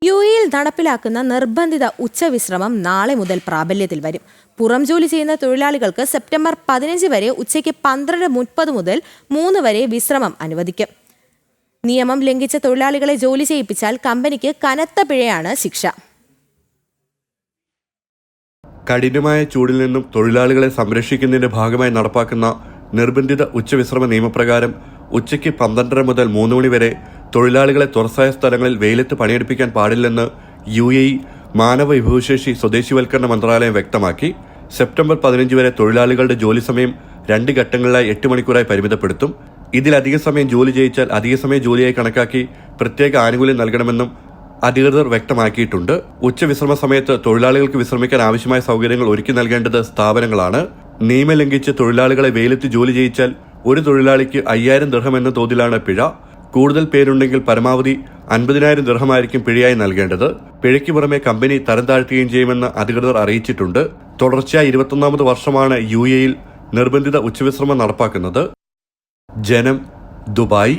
UAE നടപ്പിലാക്കുന്ന നിർബന്ധിത ഉച്ചവിശ്രമം നാളെ മുതൽ പ്രാബല്യത്തിൽ വരും. പുറം ജോലി ചെയ്യുന്ന തൊഴിലാളികൾക്ക് സെപ്റ്റംബർ 15 വരെ ഉച്ചയ്ക്ക് 12:30 മുതൽ 3 വരെ വിശ്രമം അനുവദിക്കും. നിയമം ലംഘിച്ച തൊഴിലാളികളെ ജോലി ചെയ്യിപ്പിച്ചാൽ കമ്പനിക്ക് കനത്ത പിഴയാണ് ശിക്ഷ. കഠിനമായ ചൂടിൽ നിന്നും തൊഴിലാളികളെ സംരക്ഷിക്കുന്നതിന്റെ ഭാഗമായി നടപ്പാക്കുന്ന നിർബന്ധിത ഉച്ചവിശ്രമ നിയമപ്രകാരം ഉച്ചയ്ക്ക് 12:30 മുതൽ 3 മണി വരെ തൊഴിലാളികളെ തുറസായ സ്ഥലങ്ങളിൽ വെയിലത്ത് പണിയെടുപ്പിക്കാൻ പാടില്ലെന്ന് UAE മാനവ വിഭവശേഷി സ്വദേശിവൽക്കരണ മന്ത്രാലയം വ്യക്തമാക്കി. സെപ്റ്റംബർ 15 വരെ തൊഴിലാളികളുടെ ജോലി സമയം 2 ഘട്ടങ്ങളിലായി 8 മണിക്കൂറായി പരിമിതപ്പെടുത്തും. ഇതിലധിക സമയം ജോലി ചെയ്യിച്ചാൽ അധിക സമയം ജോലിയായി കണക്കാക്കി പ്രത്യേക ആനുകൂല്യം നൽകണമെന്നും അധികൃതർ വ്യക്തമാക്കിയിട്ടുണ്ട്. ഉച്ചവിശ്രമ സമയത്ത് തൊഴിലാളികൾക്ക് വിശ്രമിക്കാൻ ആവശ്യമായ സൗകര്യങ്ങൾ ഒരുക്കി നൽകേണ്ടത് സ്ഥാപനങ്ങളാണ്. നിയമം ലംഘിച്ച് തൊഴിലാളികളെ വെയിലത്ത് ജോലി ചെയ്യിച്ചാൽ ഒരു തൊഴിലാളിക്ക് 5000 ദിർഹം എന്ന തോതിലാണ് പിഴ. കൂടുതൽ പേരുണ്ടെങ്കിൽ പരമാവധി 50,000 ദിർഹമായിരിക്കും പിഴയായി നൽകേണ്ടത്. പിഴയ്ക്ക് പുറമെ കമ്പനി തരം താഴ്ത്തുകയും ചെയ്യുമെന്ന് അധികൃതർ അറിയിച്ചിട്ടുണ്ട്. തുടർച്ചയായ 21ാമത് വർഷമാണ് UAE നിർബന്ധിത ഉച്ചവിശ്രമം നടപ്പാക്കുന്നത്. ജനം, ദുബായ്.